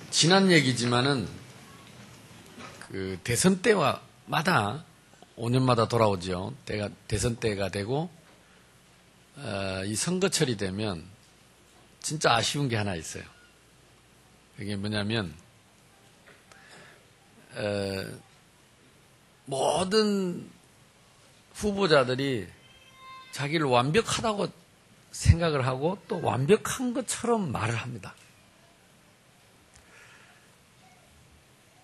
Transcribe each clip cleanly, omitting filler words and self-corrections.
지난 얘기지만은 그 대선 때마다 5년마다 돌아오죠. 대선 때가 되고 이 선거철이 되면 진짜 아쉬운 게 하나 있어요. 그게 뭐냐면 모든 후보자들이 자기를 완벽하다고 생각을 하고 또 완벽한 것처럼 말을 합니다.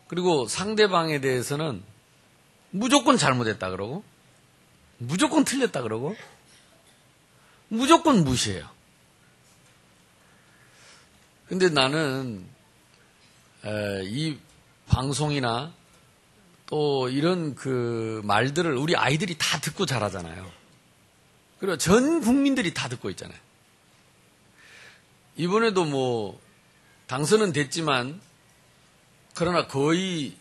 그리고 상대방에 대해서는 무조건 잘못했다 그러고 무조건 틀렸다 그러고 무조건 무시해요. 근데 나는 이 방송이나 또 이런 그 말들을 우리 아이들이 다 듣고 자라잖아요. 그리고 전 국민들이 다 듣고 있잖아요. 이번에도 뭐 당선은 됐지만 그러나 거의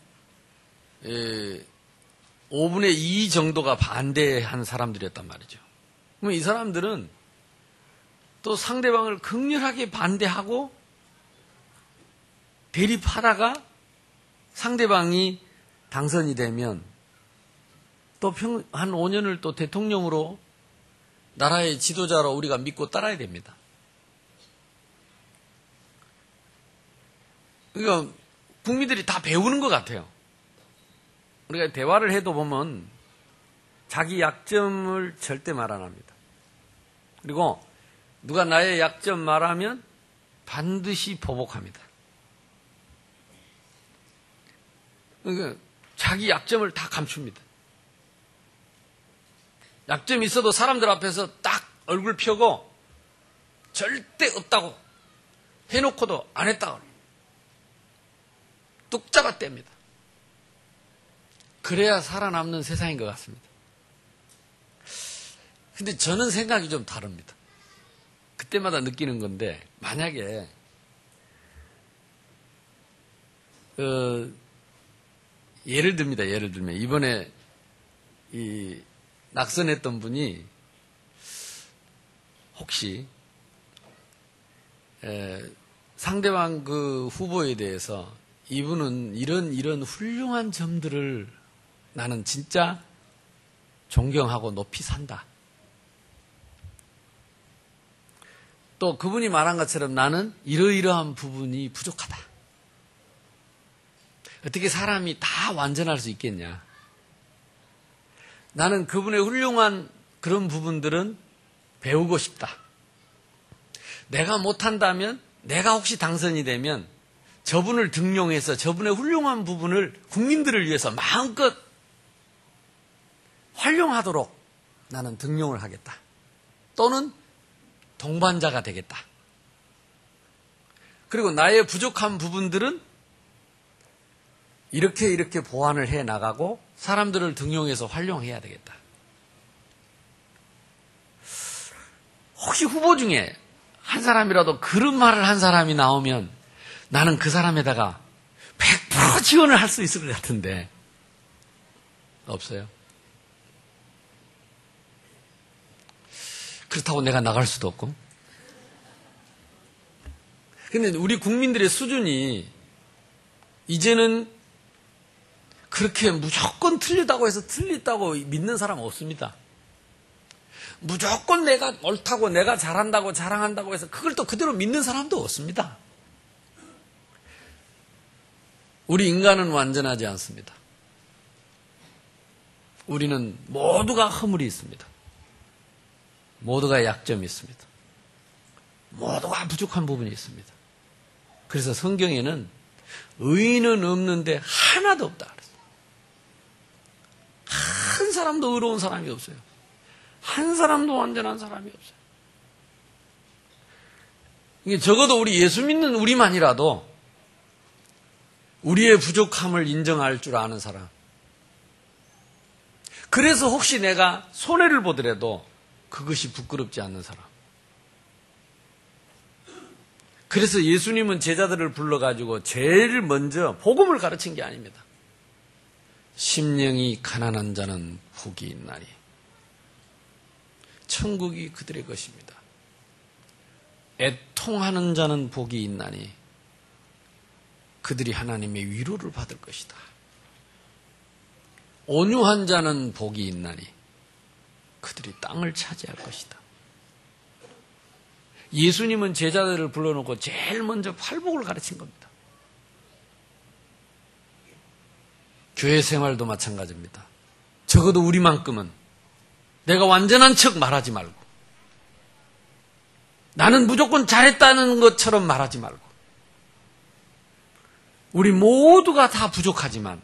5분의 2 정도가 반대한 사람들이었단 말이죠. 그럼 이 사람들은 또 상대방을 극렬하게 반대하고 대립하다가 상대방이 당선이 되면 또 한 5년을 또 대통령으로 나라의 지도자로 우리가 믿고 따라야 됩니다. 그러니까 국민들이 다 배우는 것 같아요. 우리가 대화를 해도 보면 자기 약점을 절대 말 안 합니다. 그리고 누가 나의 약점 말하면 반드시 보복합니다. 그러니까 자기 약점을 다 감춥니다. 약점이 있어도 사람들 앞에서 딱 얼굴 펴고 절대 없다고 해놓고도 안 했다고 뚝 잡아 뗍니다. 그래야 살아남는 세상인 것 같습니다. 근데 저는 생각이 좀 다릅니다. 그때마다 느끼는 건데 만약에 예를 들면 이번에 이 낙선했던 분이 혹시 상대방 그 후보에 대해서 이분은 이런 훌륭한 점들을 나는 진짜 존경하고 높이 산다. 또 그분이 말한 것처럼 나는 이러이러한 부분이 부족하다. 어떻게 사람이 다 완전할 수 있겠냐. 나는 그분의 훌륭한 그런 부분들은 배우고 싶다. 내가 못한다면 내가 혹시 당선이 되면 저분을 등용해서 저분의 훌륭한 부분을 국민들을 위해서 마음껏 활용하도록 나는 등용을 하겠다. 또는 동반자가 되겠다. 그리고 나의 부족한 부분들은 이렇게 보완을 해 나가고 사람들을 등용해서 활용해야 되겠다. 혹시 후보 중에 한 사람이라도 그런 말을 한 사람이 나오면 나는 그 사람에다가 100% 지원을 할 수 있을 것 같은데 없어요. 그렇다고 내가 나갈 수도 없고. 근데 우리 국민들의 수준이 이제는 그렇게 무조건 틀리다고 해서 틀리다고 믿는 사람 없습니다. 무조건 내가 옳다고 내가 잘한다고 자랑한다고 해서 그걸 또 그대로 믿는 사람도 없습니다. 우리 인간은 완전하지 않습니다. 우리는 모두가 허물이 있습니다. 모두가 약점이 있습니다. 모두가 부족한 부분이 있습니다. 그래서 성경에는 의인은 없는데 하나도 없다 그랬어요. 한 사람도 의로운 사람이 없어요. 한 사람도 완전한 사람이 없어요. 이게 적어도 우리 예수 믿는 우리만이라도 우리의 부족함을 인정할 줄 아는 사람. 그래서 혹시 내가 손해를 보더라도 그것이 부끄럽지 않는 사람. 그래서 예수님은 제자들을 불러가지고 제일 먼저 복음을 가르친 게 아닙니다. 심령이 가난한 자는 복이 있나니 천국이 그들의 것입니다. 애통하는 자는 복이 있나니 그들이 하나님의 위로를 받을 것이다. 온유한 자는 복이 있나니 그들이 땅을 차지할 것이다. 예수님은 제자들을 불러놓고 제일 먼저 팔복을 가르친 겁니다. 교회 생활도 마찬가지입니다. 적어도 우리만큼은 내가 완전한 척 말하지 말고, 나는 무조건 잘했다는 것처럼 말하지 말고, 우리 모두가 다 부족하지만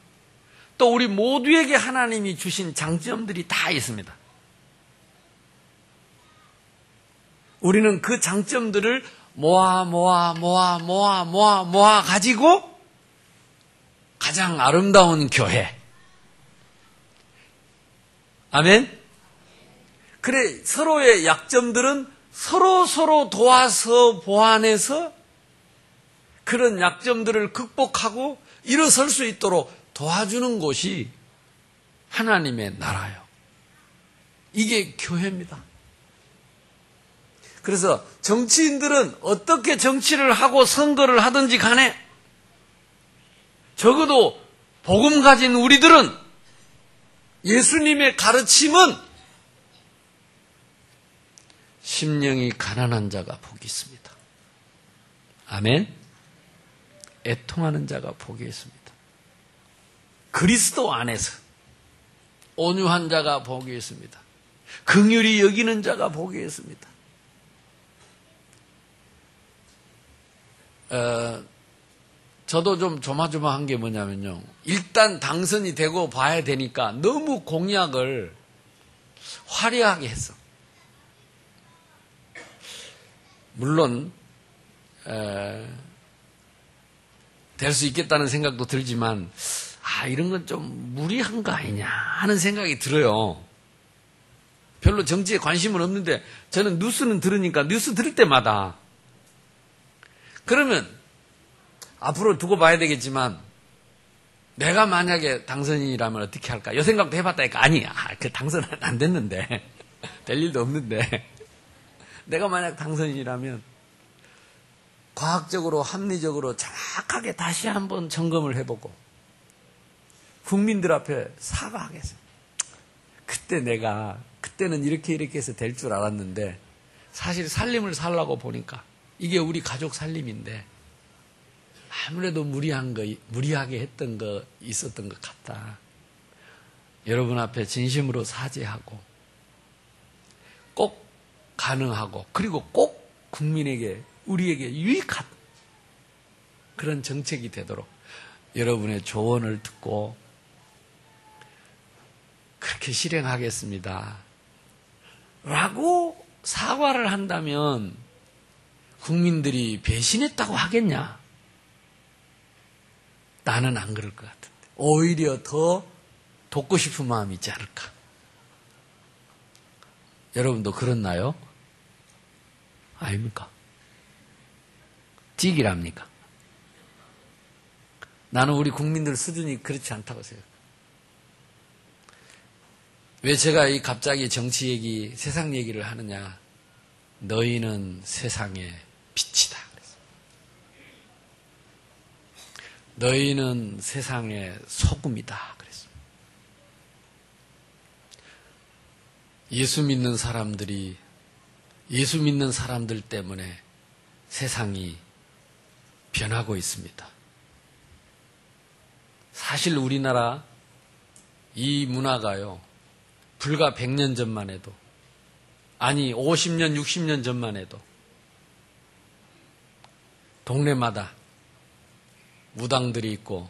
또 우리 모두에게 하나님이 주신 장점들이 다 있습니다. 우리는 그 장점들을 모아 가지고 가장 아름다운 교회. 아멘? 그래, 서로의 약점들은 서로 도와서 보완해서 그런 약점들을 극복하고 일어설 수 있도록 도와주는 곳이 하나님의 나라예요. 이게 교회입니다. 그래서 정치인들은 어떻게 정치를 하고 선거를 하든지 간에 적어도 복음 가진 우리들은 예수님의 가르침은 심령이 가난한 자가 복이 있습니다. 아멘? 애통하는 자가 복이 있습니다. 그리스도 안에서 온유한 자가 복이 있습니다. 긍휼히 여기는 자가 복이 있습니다. 저도 좀 조마조마한 게 뭐냐면요. 일단 당선이 되고 봐야 되니까 너무 공약을 화려하게 했어. 물론 될 수 있겠다는 생각도 들지만 이런 건 좀 무리한 거 아니냐 하는 생각이 들어요. 별로 정치에 관심은 없는데 저는 뉴스는 들으니까 뉴스 들을 때마다 그러면 앞으로 두고 봐야 되겠지만 내가 만약에 당선인이라면 어떻게 할까? 이 생각도 해봤다니까 아니야. 그 당선 안 됐는데 될 일도 없는데 내가 만약 당선인이라면 과학적으로 합리적으로 정확하게 다시 한번 점검을 해보고 국민들 앞에 사과하겠어요. 그때는 이렇게 해서 될 줄 알았는데 사실 살림을 살라고 보니까 이게 우리 가족 살림인데 아무래도 무리하게 했던 거 있었던 것 같다. 여러분 앞에 진심으로 사죄하고 꼭 가능하고 그리고 꼭 국민에게 우리에게 유익한 그런 정책이 되도록 여러분의 조언을 듣고 그렇게 실행하겠습니다. 라고 사과를 한다면 국민들이 배신했다고 하겠냐? 나는 안 그럴 것 같은데. 오히려 더 돕고 싶은 마음이 있지 않을까? 여러분도 그렇나요? 아닙니까? 찌기랍니까? 나는 우리 국민들 수준이 그렇지 않다고 생각해요. 왜 제가 갑자기 정치 얘기, 세상 얘기를 하느냐? 너희는 세상의 빛이다. 너희는 세상의 소금이다. 그랬어요. 예수 믿는 사람들 때문에 세상이 변하고 있습니다. 사실 우리나라 이 문화가요, 불과 100년 전만 해도, 아니 50년, 60년 전만 해도 동네마다 무당들이 있고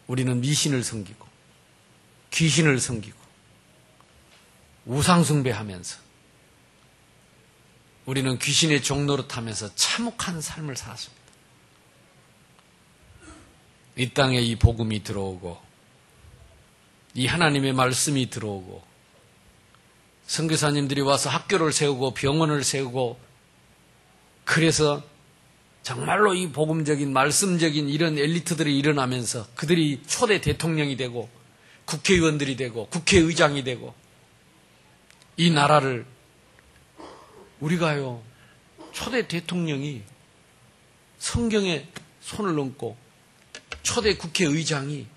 우리는 미신을 섬기고 귀신을 섬기고 우상숭배하면서 우리는 귀신의 종노릇하면서 참혹한 삶을 살았습니다. 이 땅에 이 복음이 들어오고 이 하나님의 말씀이 들어오고 선교사님들이 와서 학교를 세우고 병원을 세우고 그래서 정말로 이 복음적인 말씀적인 이런 엘리트들이 일어나면서 그들이 초대 대통령이 되고 국회의원들이 되고 국회의장이 되고 이 나라를 우리가요 초대 대통령이 성경에 손을 얹고 초대 국회의장이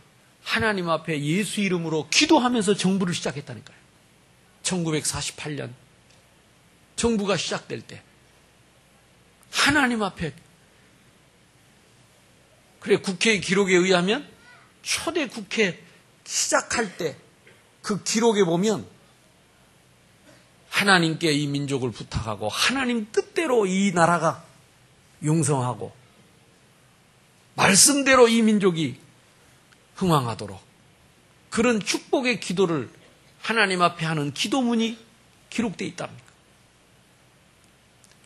하나님 앞에 예수 이름으로 기도하면서 정부를 시작했다니까요. 1948년 정부가 시작될 때 하나님 앞에, 그래 국회의 기록에 의하면 초대 국회 시작할 때 그 기록에 보면 하나님께 이 민족을 부탁하고 하나님 뜻대로 이 나라가 용성하고 말씀대로 이 민족이 흥왕하도록 그런 축복의 기도를 하나님 앞에 하는 기도문이 기록되어 있답니다.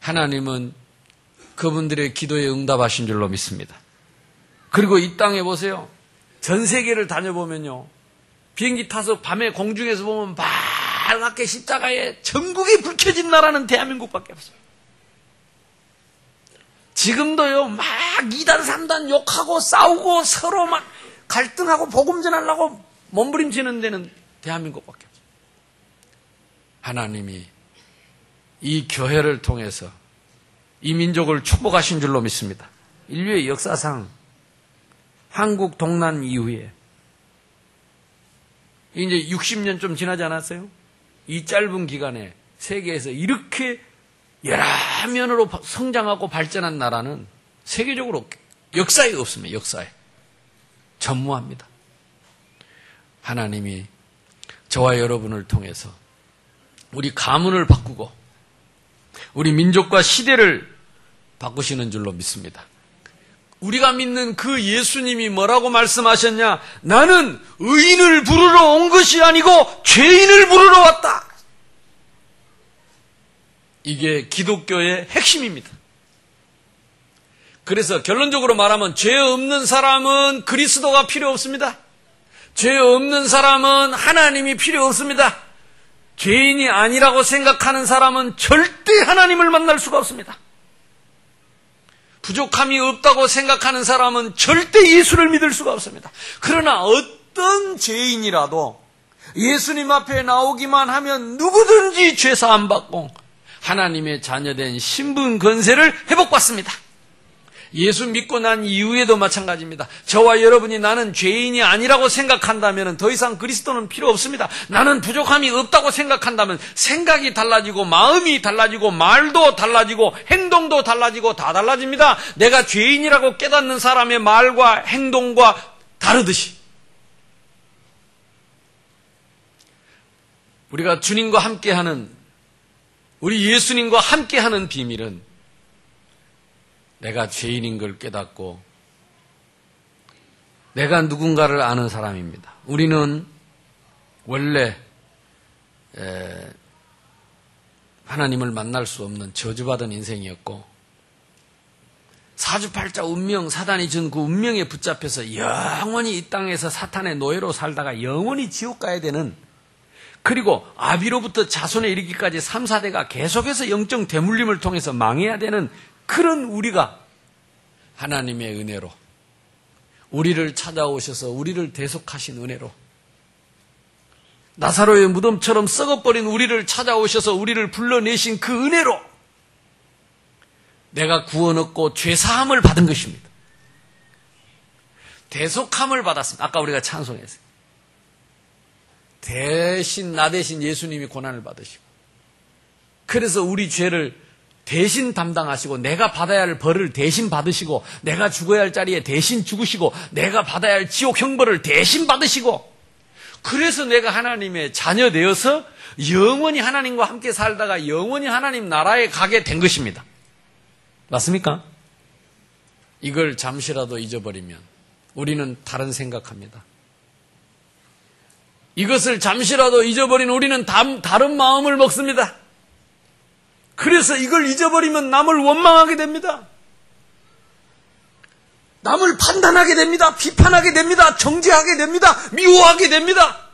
하나님은 그분들의 기도에 응답하신 줄로 믿습니다. 그리고 이 땅에 보세요. 전 세계를 다녀보면요. 비행기 타서 밤에 공중에서 보면 빨갛게 십자가에 전국이 불 켜진 나라는 대한민국밖에 없어요. 지금도요, 막 2단, 3단 욕하고 싸우고 서로 막 갈등하고 복음 전하려고 몸부림치는 데는 대한민국밖에 없어요. 하나님이 이 교회를 통해서 이 민족을 축복하신 줄로 믿습니다. 인류의 역사상 한국 동란 이후에 이제 60년 좀 지나지 않았어요? 이 짧은 기간에 세계에서 이렇게 여러 면으로 성장하고 발전한 나라는 세계적으로 역사에 없습니다. 역사에. 전무합니다. 하나님이 저와 여러분을 통해서 우리 가문을 바꾸고 우리 민족과 시대를 바꾸시는 줄로 믿습니다. 우리가 믿는 그 예수님이 뭐라고 말씀하셨냐? 나는 의인을 부르러 온 것이 아니고 죄인을 부르러 왔다. 이게 기독교의 핵심입니다. 그래서 결론적으로 말하면 죄 없는 사람은 그리스도가 필요 없습니다. 죄 없는 사람은 하나님이 필요 없습니다. 죄인이 아니라고 생각하는 사람은 절대 하나님을 만날 수가 없습니다. 부족함이 없다고 생각하는 사람은 절대 예수를 믿을 수가 없습니다. 그러나 어떤 죄인이라도 예수님 앞에 나오기만 하면 누구든지 죄 사함 받고 하나님의 자녀된 신분 권세를 회복받습니다. 예수 믿고 난 이후에도 마찬가지입니다. 저와 여러분이 나는 죄인이 아니라고 생각한다면 더 이상 그리스도는 필요 없습니다. 나는 부족함이 없다고 생각한다면 생각이 달라지고 마음이 달라지고 말도 달라지고 행동도 달라지고 다 달라집니다. 내가 죄인이라고 깨닫는 사람의 말과 행동과 다르듯이 우리가 주님과 함께하는, 우리 예수님과 함께하는 비밀은 내가 죄인인 걸 깨닫고 내가 누군가를 아는 사람입니다. 우리는 원래 하나님을 만날 수 없는 저주받은 인생이었고 사주팔자 운명, 사단이 준 그 운명에 붙잡혀서 영원히 이 땅에서 사탄의 노예로 살다가 영원히 지옥 가야 되는, 그리고 아비로부터 자손에 이르기까지 3, 4대가 계속해서 영적 대물림을 통해서 망해야 되는 그런 우리가 하나님의 은혜로 우리를 찾아오셔서 우리를 대속하신 은혜로 나사로의 무덤처럼 썩어버린 우리를 찾아오셔서 우리를 불러내신 그 은혜로 내가 구원 얻고 죄사함을 받은 것입니다. 대속함을 받았습니다. 아까 우리가 찬송했어요. 나 대신 예수님이 고난을 받으시고 그래서 우리 죄를 대신 담당하시고 내가 받아야 할 벌을 대신 받으시고 내가 죽어야 할 자리에 대신 죽으시고 내가 받아야 할 지옥 형벌을 대신 받으시고 그래서 내가 하나님의 자녀 되어서 영원히 하나님과 함께 살다가 영원히 하나님 나라에 가게 된 것입니다. 맞습니까? 이걸 잠시라도 잊어버리면 우리는 다른 생각합니다. 이것을 잠시라도 잊어버린 우리는 다른 마음을 먹습니다. 그래서 이걸 잊어버리면 남을 원망하게 됩니다. 남을 판단하게 됩니다. 비판하게 됩니다. 정죄하게 됩니다. 미워하게 됩니다.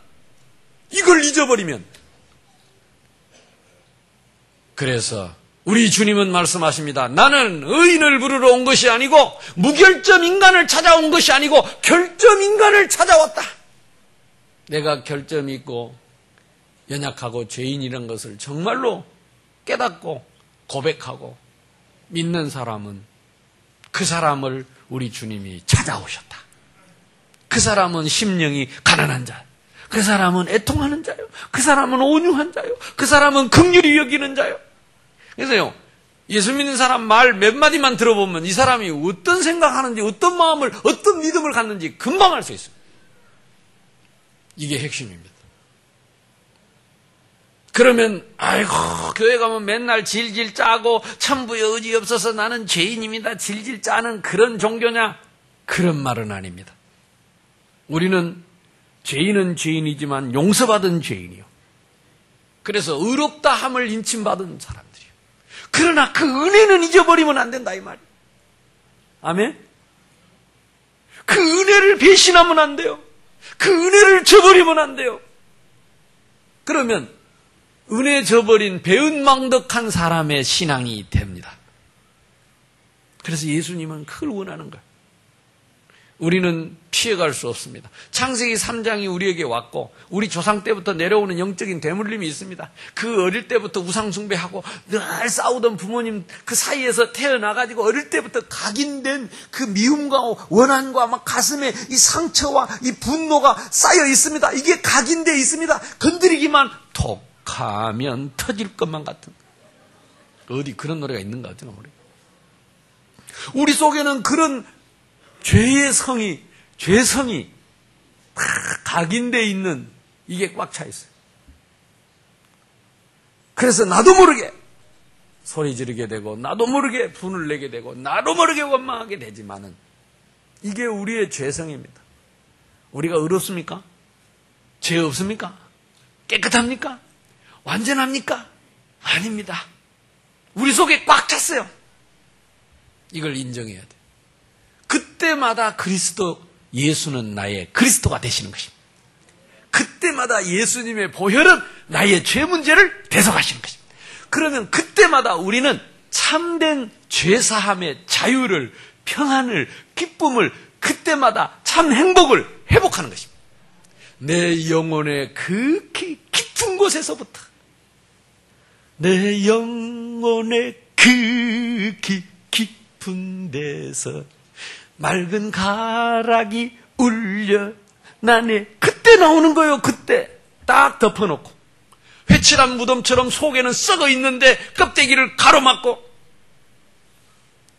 이걸 잊어버리면. 그래서 우리 주님은 말씀하십니다. 나는 의인을 부르러 온 것이 아니고 무결점 인간을 찾아온 것이 아니고 결점 인간을 찾아왔다. 내가 결점이 있고 연약하고 죄인이라는 것을 정말로 깨닫고 고백하고 믿는 사람은 그 사람을 우리 주님이 찾아오셨다. 그 사람은 심령이 가난한 자, 그 사람은 애통하는 자요, 그 사람은 온유한 자요, 그 사람은 긍휼히 여기는 자요. 그래서요, 예수 믿는 사람 말 몇 마디만 들어보면 이 사람이 어떤 생각하는지, 어떤 마음을, 어떤 믿음을 갖는지 금방 알 수 있어요. 이게 핵심입니다. 그러면 아이고 교회 가면 맨날 질질 짜고 천부의 의지 없어서 나는 죄인입니다, 질질 짜는 그런 종교냐? 그런 말은 아닙니다. 우리는 죄인은 죄인이지만 용서받은 죄인이요, 그래서 의롭다 함을 인침받은 사람들이요. 그러나 그 은혜는 잊어버리면 안 된다 이 말이에요. 아멘? 그 은혜를 배신하면 안 돼요. 그 은혜를 저버리면 안 돼요. 그러면 은혜 저버린 배은망덕한 사람의 신앙이 됩니다. 그래서 예수님은 그걸 원하는 거예요. 우리는 피해갈 수 없습니다. 창세기 3장이 우리에게 왔고 우리 조상 때부터 내려오는 영적인 대물림이 있습니다. 그 어릴 때부터 우상숭배하고 늘 싸우던 부모님 그 사이에서 태어나가지고 어릴 때부터 각인된 그 미움과 원한과 막 가슴에 이 상처와 이 분노가 쌓여 있습니다. 이게 각인되어 있습니다. 건드리기만 톡 하면 터질 것만 같은, 어디 그런 노래가 있는 것 같아요. 우리 속에는 그런 죄성이 다 각인되어 있는 이게 꽉 차 있어요. 그래서 나도 모르게 소리 지르게 되고 나도 모르게 분을 내게 되고 나도 모르게 원망하게 되지만은 이게 우리의 죄성입니다. 우리가 의롭습니까? 죄 없습니까? 깨끗합니까? 완전합니까? 아닙니다. 우리 속에 꽉 찼어요. 이걸 인정해야 돼요. 그때마다 예수는 나의 그리스도가 되시는 것입니다. 그때마다 예수님의 보혈은 나의 죄 문제를 대속하시는 것입니다. 그러면 그때마다 우리는 참된 죄사함의 자유를, 평안을, 기쁨을, 그때마다 참 행복을 회복하는 것입니다. 내 영혼의 극히 깊은 곳에서부터, 내 영혼의 극히 깊은 데서 맑은 가락이 울려나네. 그때 나오는 거예요. 그때 딱 덮어놓고 회칠한 무덤처럼 속에는 썩어 있는데 껍데기를 가로막고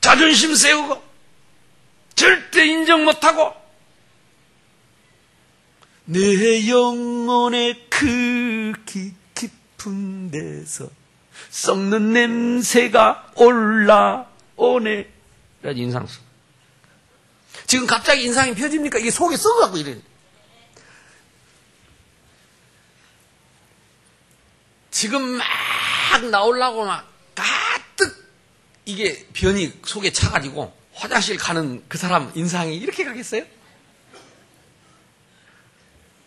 자존심 세우고 절대 인정 못하고 내 영혼의 극히 깊은 데서 썩는 냄새가 올라오네. 라지 인상수. 지금 갑자기 인상이 펴집니까? 이게 속에 썩어갖고 이래요. 지금 막 나오려고 막 가득 이게 변이 속에 차가지고 화장실 가는 그 사람 인상이 이렇게 가겠어요?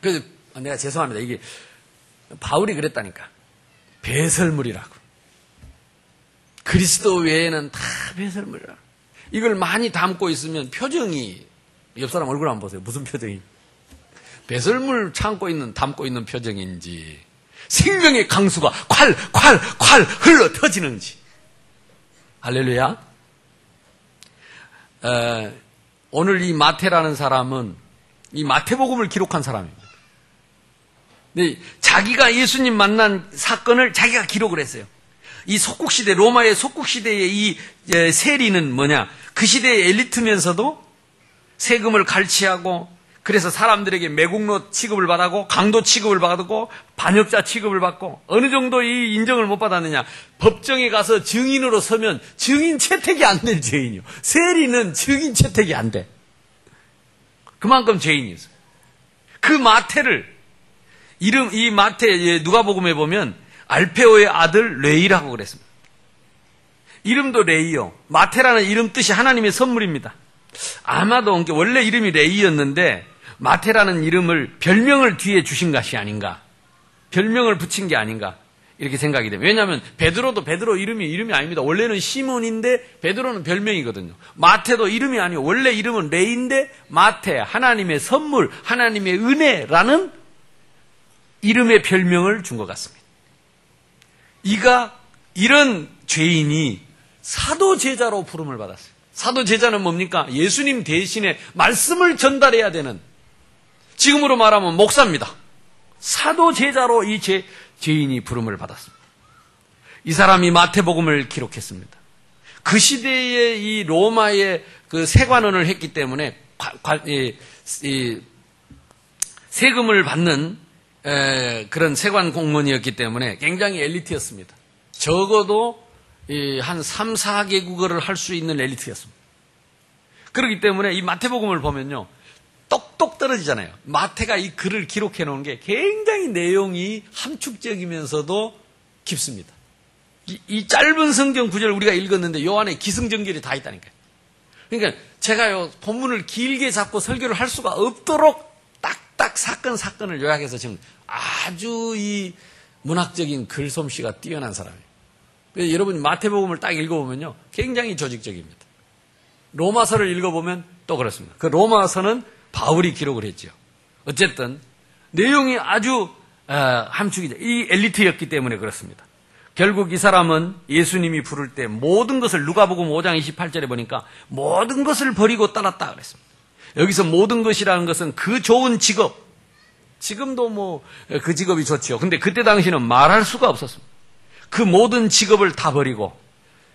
그래서 내가 죄송합니다. 이게 바울이 그랬다니까. 배설물이라고. 그리스도 외에는 다 배설물이라고. 이걸 많이 담고 있으면 표정이, 옆 사람 얼굴 한번 보세요. 무슨 표정이? 배설물 담고 있는 표정인지, 생명의 강수가 콸 흘러 터지는지. 할렐루야. 오늘 이 마태라는 사람은 이 마태복음을 기록한 사람입니다. 근데 자기가 예수님 만난 사건을 자기가 기록을 했어요. 이 속국시대, 로마의 속국시대의 이 세리는 뭐냐? 그 시대의 엘리트면서도 세금을 갈취하고, 그래서 사람들에게 매국노 취급을 받고, 강도 취급을 받고, 반역자 취급을 받고, 어느 정도 이 인정을 못 받았느냐? 법정에 가서 증인으로 서면 증인 채택이 안 될 죄인이요. 세리는 증인 채택이 안 돼. 그만큼 죄인이었어요. 그 마태를, 이 마태 누가복음에 보면 알페오의 아들 레이라고 그랬습니다. 이름도 레이요. 마태라는 이름 뜻이 하나님의 선물입니다. 아마도 원래 이름이 레이였는데 마태라는 이름을 별명을 뒤에 주신 것이 아닌가, 별명을 붙인 게 아닌가 이렇게 생각이 됩니다. 왜냐하면 베드로도 베드로 이름이 아닙니다. 원래는 시몬인데 베드로는 별명이거든요. 마태도 이름이 아니고 원래 이름은 레이인데 마태, 하나님의 선물, 하나님의 은혜라는 이름의 별명을 준 것 같습니다. 이런 죄인이 사도제자로 부름을 받았어요. 사도제자는 뭡니까? 예수님 대신에 말씀을 전달해야 되는 지금으로 말하면 목사입니다. 사도 제자로 이 죄인이 부름을 받았습니다. 이 사람이 마태복음을 기록했습니다. 그 시대에 이 로마의 그 세관원을 했기 때문에 세금을 받는 그런 세관 공무원이었기 때문에 굉장히 엘리트였습니다. 적어도 한 3, 4개국어를 할 수 있는 엘리트였습니다. 그렇기 때문에 이 마태복음을 보면요, 똑똑 떨어지잖아요. 마태가 이 글을 기록해 놓은 게 굉장히 내용이 함축적이면서도 깊습니다. 이 짧은 성경 구절을 우리가 읽었는데 요 안에 기승전결이 다 있다니까요. 그러니까 제가요, 본문을 길게 잡고 설교를 할 수가 없도록 딱딱 사건을 요약해서 지금 아주 이 문학적인 글솜씨가 뛰어난 사람이에요. 그래서 여러분 마태복음을 딱 읽어보면요, 굉장히 조직적입니다. 로마서를 읽어보면 또 그렇습니다. 그 로마서는 바울이 기록을 했죠. 어쨌든 내용이 아주 함축이죠. 이 엘리트였기 때문에 그렇습니다. 결국 이 사람은 예수님이 부를 때 모든 것을, 누가복음 5장 28절에 보니까 모든 것을 버리고 따랐다 그랬습니다. 여기서 모든 것이라는 것은 그 좋은 직업, 지금도 뭐 그 직업이 좋지요. 근데 그때 당시는 말할 수가 없었습니다. 그 모든 직업을 다 버리고,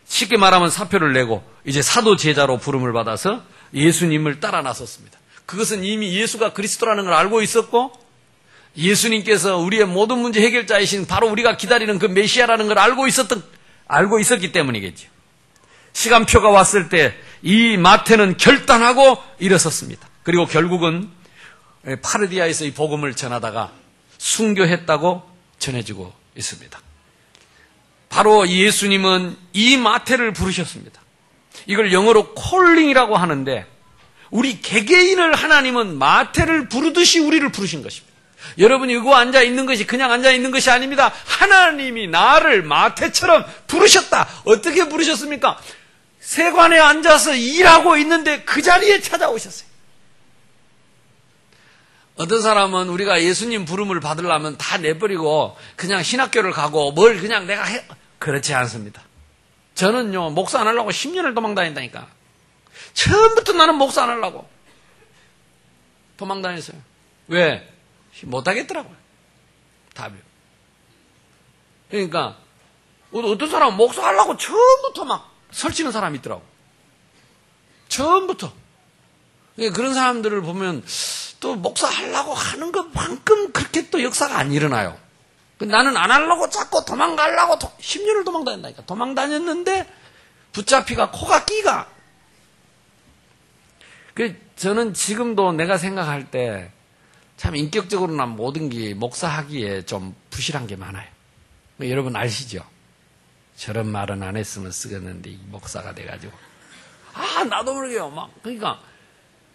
쉽게 말하면 사표를 내고 이제 사도 제자로 부름을 받아서 예수님을 따라 나섰습니다. 그것은 이미 예수가 그리스도라는 걸 알고 있었고, 예수님께서 우리의 모든 문제 해결자이신 바로 우리가 기다리는 그 메시아라는 걸 알고 있었기 때문이겠죠. 시간표가 왔을 때 이 마태는 결단하고 일어섰습니다. 그리고 결국은 파르디아에서 이 복음을 전하다가 순교했다고 전해지고 있습니다. 바로 예수님은 이 마태를 부르셨습니다. 이걸 영어로 콜링이라고 하는데, 우리 개개인을 하나님은 마태를 부르듯이 우리를 부르신 것입니다. 여러분이 여기 앉아 있는 것이 그냥 앉아 있는 것이 아닙니다. 하나님이 나를 마태처럼 부르셨다. 어떻게 부르셨습니까? 세관에 앉아서 일하고 있는데 그 자리에 찾아오셨어요. 어떤 사람은 우리가 예수님 부름을 받으려면 다 내버리고 그냥 신학교를 가고 뭘 그냥 내가 해. 그렇지 않습니다. 저는요, 목사 안 하려고 10년을 도망다닌다니까. 처음부터 나는 목사 안 하려고 도망다녔어요. 왜? 못하겠더라고요. 답이. 그러니까 어떤 사람은 목사 하려고 처음부터 막 설치는 사람이 있더라고. 처음부터. 그러니까 그런 사람들을 보면 또 목사 하려고 하는 것만큼 그렇게 또 역사가 안 일어나요. 나는 안 하려고 자꾸 도망가려고 10년을 도망다닌다니까. 도망다녔는데 붙잡히가 코가 끼가. 저는 지금도 내가 생각할 때 참 인격적으로 난 모든 게 목사하기에 좀 부실한 게 많아요. 여러분 아시죠? 저런 말은 안 했으면 쓰겠는데 이 목사가 돼가지고 나도 모르게요. 그러니까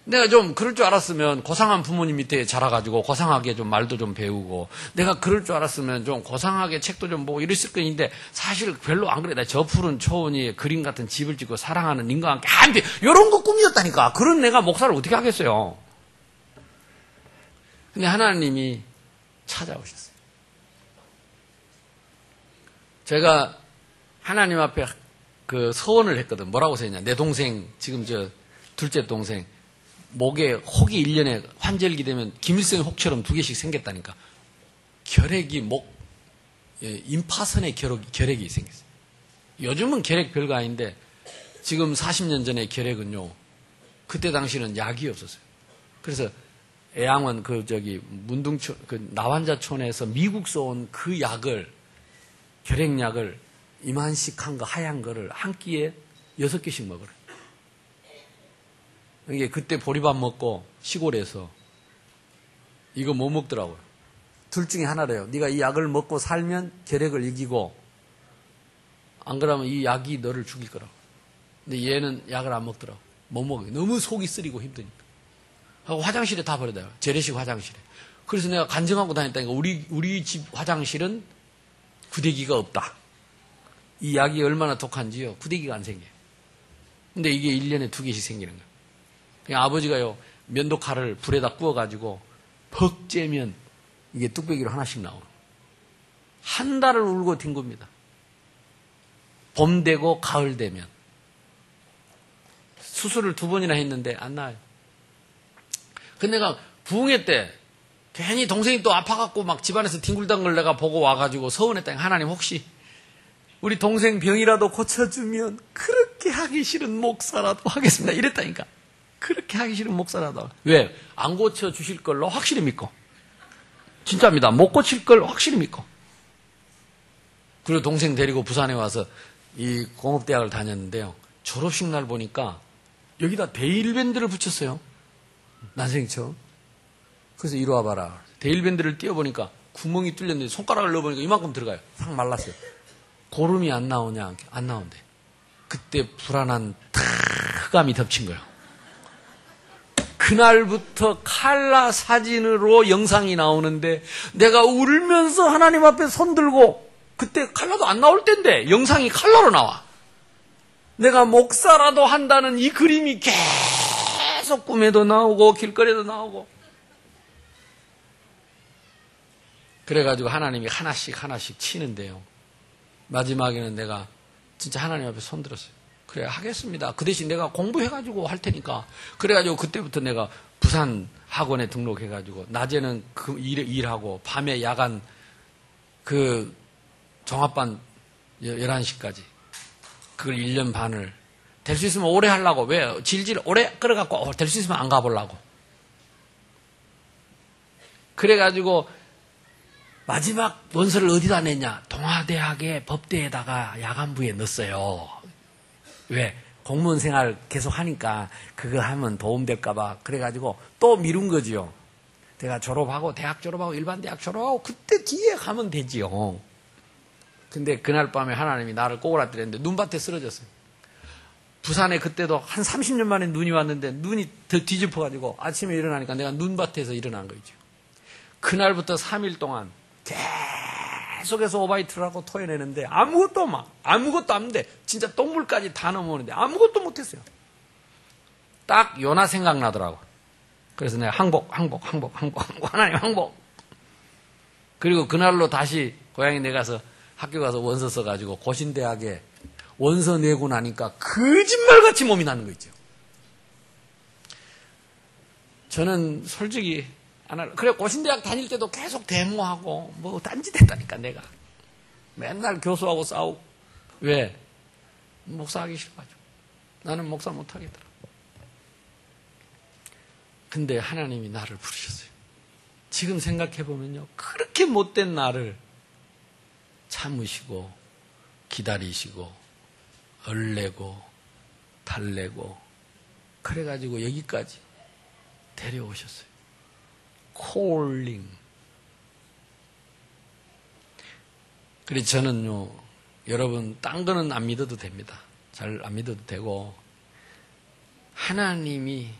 내가 좀 그럴 줄 알았으면 고상한 부모님 밑에 자라가지고 고상하게 좀 말도 좀 배우고, 내가 그럴 줄 알았으면 좀 고상하게 책도 좀 보고 이랬을 건데, 사실 별로 안 그래. 나 저 푸른 초원이 그림 같은 집을 짓고 사랑하는 님과 함께 한데 이런 거 꿈이었다니까. 그런 내가 목사를 어떻게 하겠어요. 근데 하나님이 찾아오셨어요. 제가 하나님 앞에 그 서원을 했거든. 뭐라고 써있냐. 내 동생, 지금 저 둘째 동생, 목에 혹이 1년에 환절기 되면 김일성의 혹처럼 2개씩 생겼다니까. 결핵이 임파선의 결핵이 생겼어요. 요즘은 결핵 별거 아닌데, 지금 40년 전에 결핵은요, 그때 당시는 약이 없었어요. 그래서 애양원 문둥촌, 나환자촌에서 미국서 온 그 약을, 결핵약을 이만씩 한 거, 하얀 거를 한 끼에 6개씩 먹으래. 이게 그때 보리밥 먹고 시골에서 이거 못 먹더라고요. 둘 중에 하나래요. 네가 이 약을 먹고 살면 결핵을 이기고, 안 그러면 이 약이 너를 죽일 거라고. 근데 얘는 약을 안 먹더라고. 못 먹어요. 너무 속이 쓰리고 힘드니까. 하고 화장실에 다 버려요. 재래식 화장실에. 그래서 내가 간증하고 다녔다니까. 우리 집 화장실은 구데기가 없다. 이 약이 얼마나 독한지요. 구데기가 안 생겨요. 근데 이게 1년에 2개씩 생기는 거예요. 그냥 아버지가요, 면도칼을 불에다 구워가지고 퍽 째면 이게 뚝배기로 하나씩 나오는 거예요. 한 달을 울고 뒹굽니다. 봄 되고 가을 되면. 수술을 2번이나 했는데 안 나아요. 근데 내가 부흥회 때 괜히 동생이 또 아파갖고 막 집안에서 뒹굴던 걸 내가 보고 와가지고 서운했다니, 하나님 혹시 우리 동생 병이라도 고쳐주면 그렇게 하기 싫은 목사라도 하겠습니다. 이랬다니까. 그렇게 하기 싫은 목사라도. 왜? 안 고쳐주실 걸로 확실히 믿고. 진짜입니다. 못 고칠 걸 확실히 믿고. 그리고 동생 데리고 부산에 와서 이 공업대학을 다녔는데요. 졸업식 날 보니까 여기다 데일밴드를 붙였어요. 난생처럼. 그래서 이리 와봐라. 데일밴드를 띄워보니까 구멍이 뚫렸는데 손가락을 넣어보니까 이만큼 들어가요. 싹 말랐어요. 고름이 안 나오냐? 안 나온대. 그때 불안한 흑암이 덮친 거예요. 그날부터 칼라 사진으로 영상이 나오는데 내가 울면서 하나님 앞에 손 들고, 그때 칼라도 안 나올 때인데 영상이 칼라로 나와. 내가 목사라도 한다는 이 그림이 계속 꿈에도 나오고 길거리에도 나오고. 그래가지고 하나님이 하나씩 치는데요. 마지막에는 내가 진짜 하나님 앞에 손 들었어요. 그래, 하겠습니다. 그 대신 내가 공부해가지고 할 테니까. 그래가지고 그때부터 내가 부산 학원에 등록해가지고 낮에는 그 일하고 밤에 야간 그 종합반 11시까지 그걸 1년 반을 될 수 있으면 오래 하려고. 왜? 질질 오래 끌어갖고 될 수 있으면 안 가보려고. 그래가지고 마지막 원서를 어디다 냈냐? 동아대학의 법대에다가 야간부에 넣었어요. 왜? 공무원 생활 계속 하니까 그거 하면 도움될까봐. 그래가지고 또 미룬 거지요. 내가 졸업하고, 대학 졸업하고, 일반 대학 졸업하고, 그때 뒤에 가면 되지요. 근데 그날 밤에 하나님이 나를 꼬그라뜨렸는데 눈밭에 쓰러졌어요. 부산에 그때도 한 30년 만에 눈이 왔는데 눈이 더 뒤집어가지고 아침에 일어나니까 내가 눈밭에서 일어난 거죠. 그날부터 3일 동안 계속해서 오바이트를 하고 토해내는데 아무것도 안 돼. 진짜 똥물까지 다 넘어오는데 아무것도 못했어요. 딱 요나 생각나더라고. 그래서 내가 항복, 하나님 항복. 그리고 그날로 다시 고향에 내가서 학교 가서 원서 써가지고 고신대학에 원서 내고 나니까 거짓말같이 몸이 나는 거 있죠. 저는 솔직히 그래, 고신대학 다닐 때도 계속 데모하고 뭐 딴짓했다니까. 내가 맨날 교수하고 싸우고. 왜? 목사하기 싫어가지고. 나는 목사 못하겠더라. 근데 하나님이 나를 부르셨어요. 지금 생각해보면요, 그렇게 못된 나를 참으시고 기다리시고 얼레고 달래고 그래가지고 여기까지 데려오셨어요. 콜링. 그래서 저는요, 여러분, 딴 거는 안 믿어도 됩니다. 잘 안 믿어도 되고, 하나님이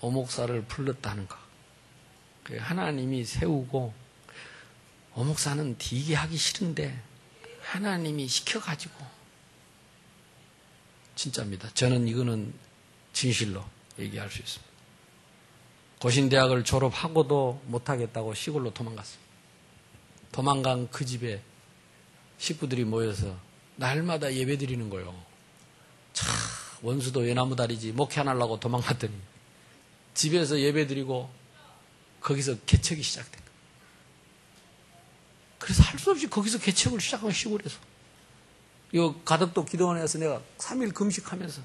오목사를 불렀다는 거. 하나님이 세우고, 오목사는 되게 하기 싫은데, 하나님이 시켜가지고, 진짜입니다. 저는 이거는 진실로 얘기할 수 있습니다. 고신대학을 졸업하고도 못하겠다고 시골로 도망갔어요. 도망간 그 집에 식구들이 모여서 날마다 예배 드리는 거예요. 차, 원수도 외나무다리지 목회 안 하려고 도망갔더니 집에서 예배 드리고 거기서 개척이 시작된 거예요. 그래서 할 수 없이 거기서 개척을 시작한 시골에서. 이 가덕도 기도원에서 내가 3일 금식하면서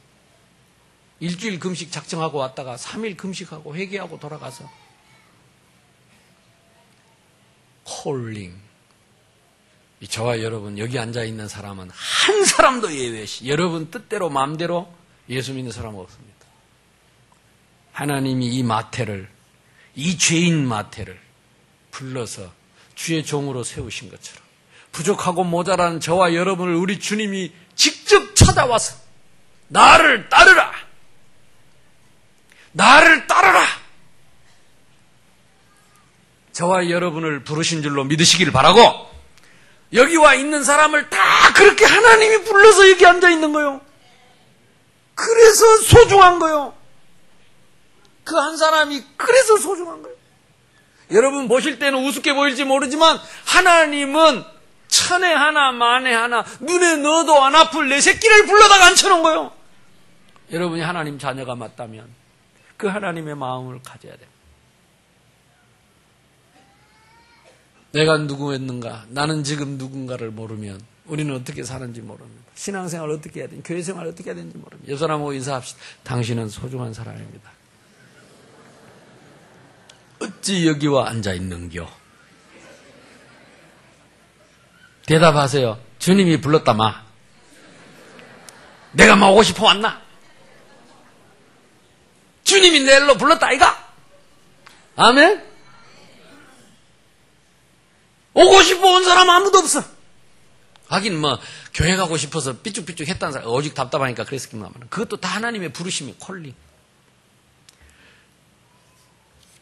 일주일 금식 작정하고 왔다가 3일 금식하고 회개하고 돌아가서 콜링. 저와 여러분 여기 앉아있는 사람은 한 사람도 예외 없이 여러분 뜻대로 마음대로 예수 믿는 사람은 없습니다. 하나님이 이 마태를, 이 죄인 마태를 불러서 주의 종으로 세우신 것처럼 부족하고 모자란 저와 여러분을 우리 주님이 직접 찾아와서 나를 따르라! 나를 따르라! 저와 여러분을 부르신 줄로 믿으시길 바라고, 여기 와 있는 사람을 다 그렇게 하나님이 불러서 여기 앉아 있는 거요. 그래서 소중한 거요. 그 한 사람이 그래서 소중한 거예요. 여러분 보실 때는 우습게 보일지 모르지만 하나님은 천에 하나 만에 하나 눈에 넣어도 안 아플 내 새끼를 불러다가 앉혀놓은 거예요. 여러분이 하나님 자녀가 맞다면 그 하나님의 마음을 가져야 돼요. 내가 누구였는가? 나는 지금 누군가를 모르면 우리는 어떻게 사는지 모릅니다. 신앙생활 어떻게 해야 되는지, 교회생활 어떻게 해야 되는지 모릅니다. 옆 사람하고 인사합시다. 당신은 소중한 사람입니다. 어찌 여기와 앉아있는겨? 대답하세요. 주님이 불렀다 마. 내가 막 오고 싶어 왔나? 주님이 내 일로 불렀다 아이가? 아멘? 오고 싶어 온 사람 아무도 없어. 하긴 뭐 교회 가고 싶어서 삐죽삐죽 했다는 사람 오직 답답하니까 그랬겠지만 그것도 다 하나님의 부르심이 콜링.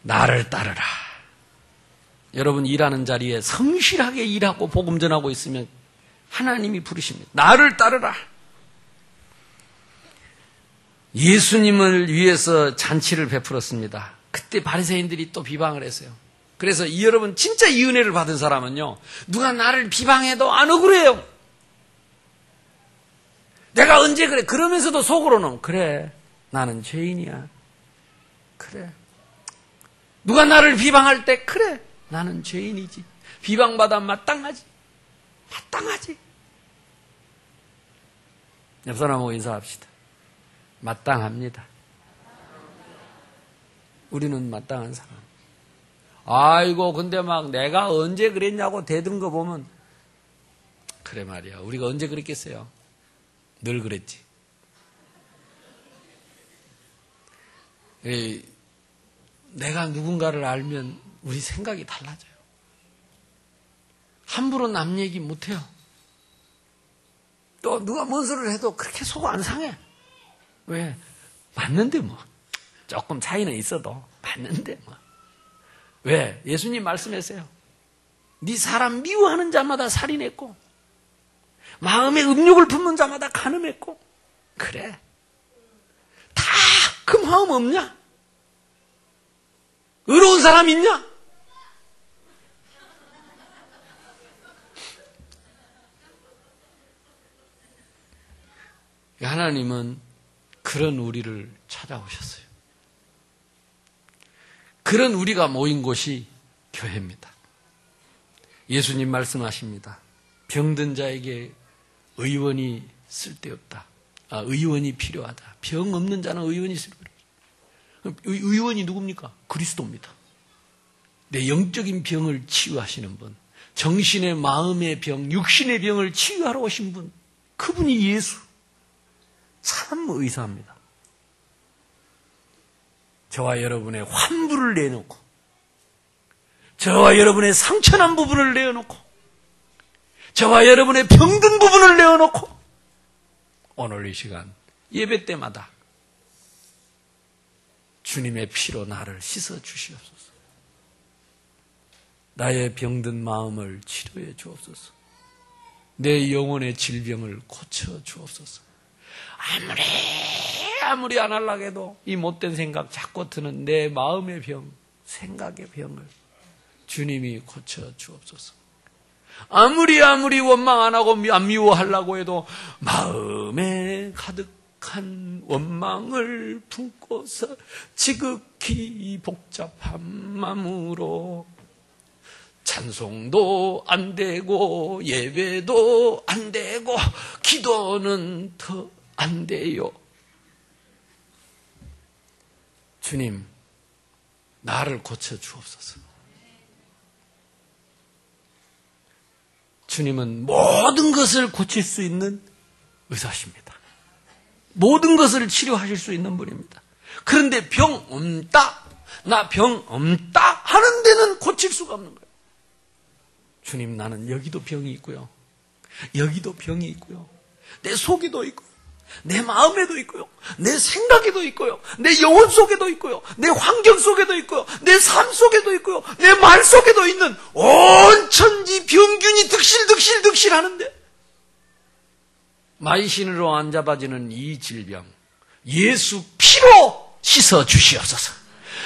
나를 따르라. 여러분 일하는 자리에 성실하게 일하고 복음 전하고 있으면 하나님이 부르십니다. 나를 따르라. 예수님을 위해서 잔치를 베풀었습니다. 그때 바리새인들이 또 비방을 했어요. 그래서 여러분 진짜 이 은혜를 받은 사람은요, 누가 나를 비방해도 안 억울해요. 내가 언제 그래? 그러면서도 속으로는 그래, 나는 죄인이야. 그래. 누가 나를 비방할 때 그래, 나는 죄인이지. 비방받아 마땅하지. 마땅하지. 옆 사람하고 인사합시다. 마땅합니다. 우리는 마땅한 사람. 아이고 근데 막 내가 언제 그랬냐고 대든 거 보면 그래 말이야. 우리가 언제 그랬겠어요? 늘 그랬지. 내가 누군가를 알면 우리 생각이 달라져요. 함부로 남 얘기 못해요. 또 누가 뭔 소리를 해도 그렇게 속 안 상해. 왜? 맞는데 뭐. 조금 차이는 있어도 맞는데 뭐. 왜? 예수님 말씀하세요. 네 사람 미워하는 자마다 살인했고 마음에 음욕을 품는 자마다 간음했고. 그래. 다 그 마음 없냐? 의로운 사람 있냐? 하나님은 그런 우리를 찾아오셨어요. 그런 우리가 모인 곳이 교회입니다. 예수님 말씀하십니다. 병든 자에게 의원이 쓸데없다. 의원이 필요하다. 병 없는 자는 의원이 쓸데없다. 의원이 누굽니까? 그리스도입니다. 내 영적인 병을 치유하시는 분, 정신의 마음의 병, 육신의 병을 치유하러 오신 분, 그분이 예수. 참 의사합니다. 저와 여러분의 환부를 내놓고, 저와 여러분의 상처난 부분을 내어놓고, 저와 여러분의 병든 부분을 내어놓고, 오늘 이 시간 예배 때마다 주님의 피로 나를 씻어 주시옵소서. 나의 병든 마음을 치료해 주옵소서. 내 영혼의 질병을 고쳐 주옵소서. 아무리 안 하려고 해도 이 못된 생각 자꾸 드는 내 마음의 병, 생각의 병을 주님이 고쳐 주옵소서. 아무리 원망 안 하고 안 미워하려고 해도 마음에 가득한 원망을 품고서 지극히 복잡한 마음으로 찬송도 안 되고 예배도 안 되고 기도는 더 안 돼요. 주님, 나를 고쳐 주옵소서. 주님은 모든 것을 고칠 수 있는 의사십니다. 모든 것을 치료하실 수 있는 분입니다. 그런데 병 없다, 나 병 없다 하는 데는 고칠 수가 없는 거예요. 주님, 나는 여기도 병이 있고요, 여기도 병이 있고요, 내 속에도 있고요, 내 마음에도 있고요, 내 생각에도 있고요, 내 영혼 속에도 있고요, 내 환경 속에도 있고요, 내 삶 속에도 있고요, 내 말 속에도 있는 온 천지 병균이 득실 하는데 마이신으로 안 잡아지는 이 질병, 예수 피로 씻어 주시옵소서.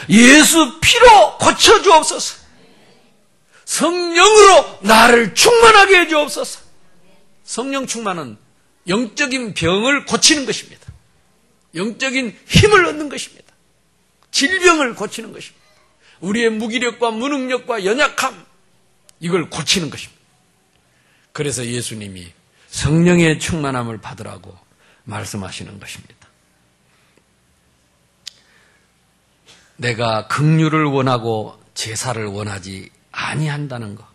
예수 피로 고쳐 주옵소서. 성령으로 나를 충만하게 해 주옵소서. 성령 충만은 영적인 병을 고치는 것입니다. 영적인 힘을 얻는 것입니다. 질병을 고치는 것입니다. 우리의 무기력과 무능력과 연약함, 이걸 고치는 것입니다. 그래서 예수님이 성령의 충만함을 받으라고 말씀하시는 것입니다. 내가 긍휼을 원하고 제사를 원하지 아니한다는 것,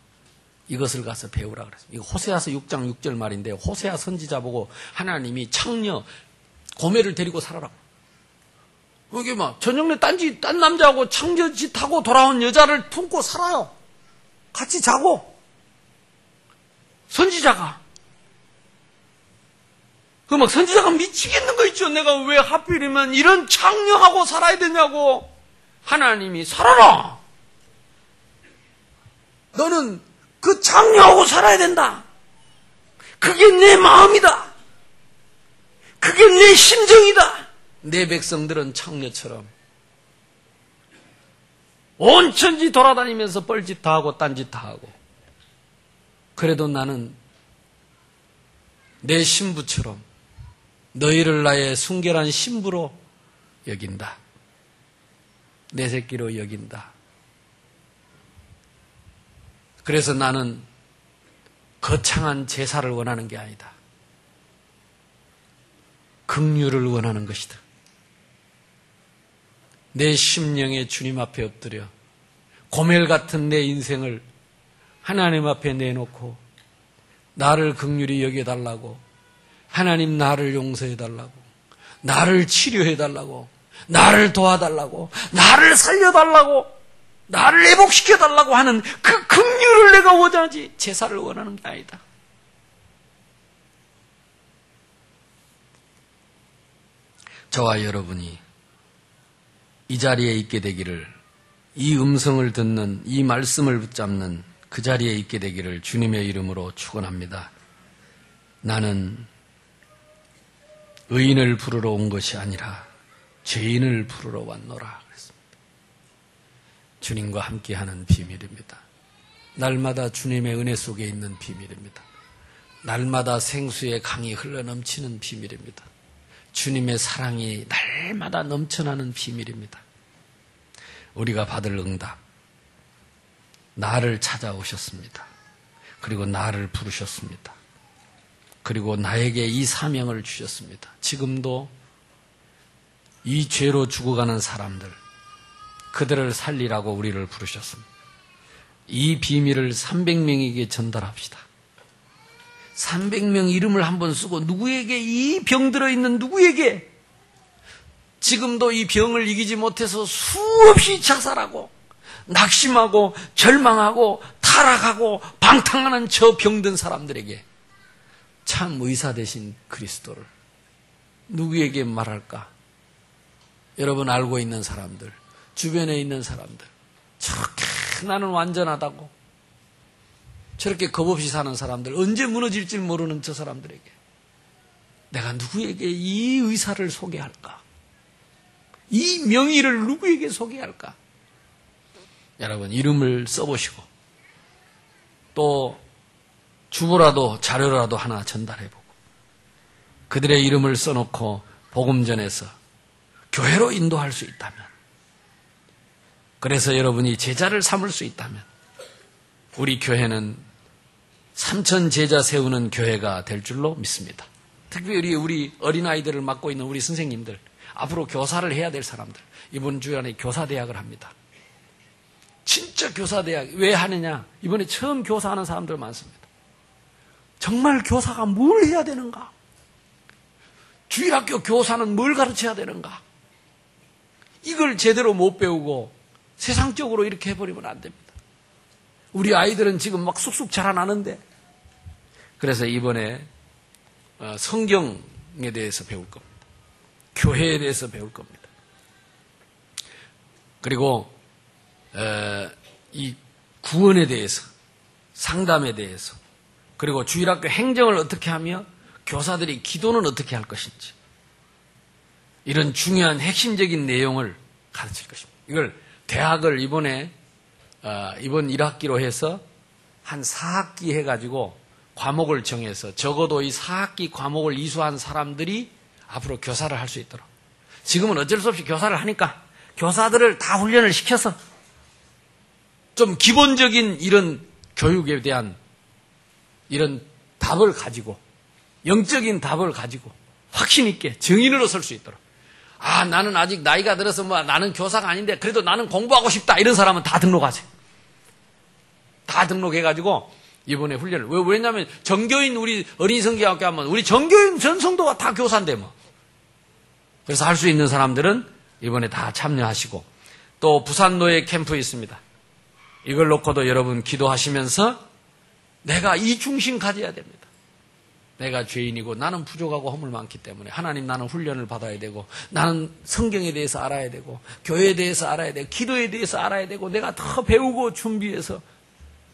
이것을 가서 배우라 그랬어요. 이거 호세아서 6장 6절 말인데, 호세아 선지자 보고 하나님이 창녀 고멜을 데리고 살아라. 이게 막 저녁에 딴 남자하고 창녀짓하고 돌아온 여자를 품고 살아요. 같이 자고. 선지자가. 그 막 선지자가 미치겠는 거 있죠. 내가 왜 하필이면 이런 창녀하고 살아야 되냐고. 하나님이 살아라. 너는 그 창녀하고 살아야 된다. 그게 내 마음이다. 그게 내 심정이다. 내 백성들은 창녀처럼 온 천지 돌아다니면서 뻘짓 다 하고 딴짓 다 하고, 그래도 나는 내 신부처럼 너희를 나의 순결한 신부로 여긴다. 내 새끼로 여긴다. 그래서 나는 거창한 제사를 원하는 게 아니다. 긍휼을 원하는 것이다. 내 심령에 주님 앞에 엎드려 고멜 같은 내 인생을 하나님 앞에 내놓고 나를 긍휼히 여겨달라고, 하나님 나를 용서해달라고, 나를 치료해달라고, 나를 도와달라고, 나를 살려달라고, 나를 회복시켜달라고 하는 그 긍휼을 내가 원하지 제사를 원하는 게 아니다. 저와 여러분이 이 자리에 있게 되기를, 이 음성을 듣는, 이 말씀을 붙잡는 그 자리에 있게 되기를 주님의 이름으로 축원합니다. 나는 의인을 부르러 온 것이 아니라 죄인을 부르러 왔노라 그랬습니다. 주님과 함께하는 비밀입니다. 날마다 주님의 은혜 속에 있는 비밀입니다. 날마다 생수의 강이 흘러넘치는 비밀입니다. 주님의 사랑이 날마다 넘쳐나는 비밀입니다. 우리가 받을 응답, 나를 찾아오셨습니다. 그리고 나를 부르셨습니다. 그리고 나에게 이 사명을 주셨습니다. 지금도 이 죄로 죽어가는 사람들, 그들을 살리라고 우리를 부르셨습니다. 이 비밀을 300명에게 전달합시다. 300명 이름을 한번 쓰고 누구에게, 이 병 들어있는 누구에게, 지금도 이 병을 이기지 못해서 수없이 자살하고 낙심하고 절망하고 타락하고 방탕하는 저 병든 사람들에게 참 의사 되신 그리스도를 누구에게 말할까? 여러분 알고 있는 사람들, 주변에 있는 사람들, 저렇게 나는 완전하다고 저렇게 겁없이 사는 사람들, 언제 무너질지 모르는 저 사람들에게 내가 누구에게 이 의사를 소개할까? 이 명의를 누구에게 소개할까? 여러분 이름을 써보시고 또 주보라도 자료라도 하나 전달해보고 그들의 이름을 써놓고 복음 전해서 교회로 인도할 수 있다면, 그래서 여러분이 제자를 삼을 수 있다면 우리 교회는 3,000 제자 세우는 교회가 될 줄로 믿습니다. 특별히 우리 어린아이들을 맡고 있는 우리 선생님들, 앞으로 교사를 해야 될 사람들, 이번 주간에 교사대학을 합니다. 진짜 교사대학. 왜 하느냐? 이번에 처음 교사하는 사람들 많습니다. 정말 교사가 뭘 해야 되는가? 주일학교 교사는 뭘 가르쳐야 되는가? 이걸 제대로 못 배우고 세상적으로 이렇게 해버리면 안 됩니다. 우리 아이들은 지금 막 쑥쑥 자라나는데, 그래서 이번에 성경에 대해서 배울 겁니다. 교회에 대해서 배울 겁니다. 그리고 이 구원에 대해서, 상담에 대해서, 그리고 주일학교 행정을 어떻게 하며 교사들이 기도는 어떻게 할 것인지, 이런 중요한 핵심적인 내용을 가르칠 것입니다. 이걸 대학을 이번 1학기로 해서 한 4학기 해가지고 과목을 정해서 적어도 이 4학기 과목을 이수한 사람들이 앞으로 교사를 할 수 있도록. 지금은 어쩔 수 없이 교사를 하니까 교사들을 다 훈련을 시켜서 좀 기본적인 이런 교육에 대한 이런 답을 가지고, 영적인 답을 가지고 확신 있게 증인으로 설 수 있도록. 아, 나는 아직 나이가 들어서 나는 교사가 아닌데 그래도 나는 공부하고 싶다. 이런 사람은 다 등록하세요. 다 등록해가지고 이번에 훈련을. 왜냐면 정교인 우리 어린이 성경학교 하면 우리 정교인 전 성도가 다 교사인데 뭐. 그래서 할 수 있는 사람들은 이번에 다 참여하시고, 또 부산 노예 캠프 있습니다. 이걸 놓고도 여러분 기도하시면서 내가 이 중심 가져야 됩니다. 내가 죄인이고 나는 부족하고 허물 많기 때문에 하나님, 나는 훈련을 받아야 되고, 나는 성경에 대해서 알아야 되고, 교회에 대해서 알아야 되고, 기도에 대해서 알아야 되고, 내가 더 배우고 준비해서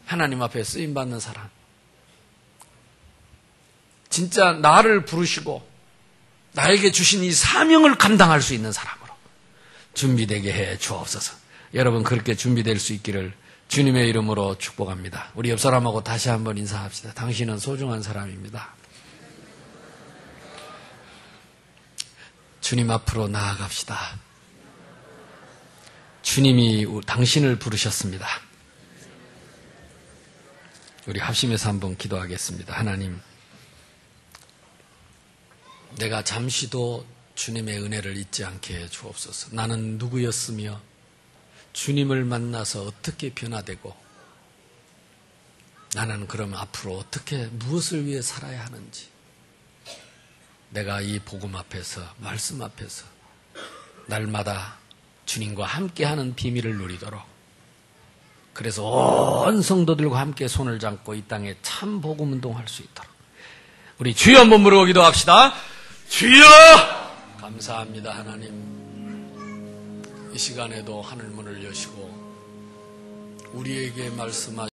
하나님 앞에 쓰임받는 사람, 진짜 나를 부르시고 나에게 주신 이 사명을 감당할 수 있는 사람으로 준비되게 해 주옵소서. 여러분 그렇게 준비될 수 있기를 주님의 이름으로 축복합니다. 우리 옆 사람하고 다시 한번 인사합시다. 당신은 소중한 사람입니다. 주님 앞으로 나아갑시다. 주님이 당신을 부르셨습니다. 우리 합심해서 한번 기도하겠습니다. 하나님, 내가 잠시도 주님의 은혜를 잊지 않게 해 주옵소서. 나는 누구였으며 주님을 만나서 어떻게 변화되고, 나는 그럼 앞으로 어떻게 무엇을 위해 살아야 하는지, 내가 이 복음 앞에서, 말씀 앞에서 날마다 주님과 함께하는 비밀을 누리도록, 그래서 온 성도들과 함께 손을 잡고 이 땅에 참 복음 운동할 수 있도록 우리 주여 한번 부르고 기도합시다. 주여! 감사합니다. 하나님, 이 시간에도 하늘문을 여시고 우리에게 말씀하시고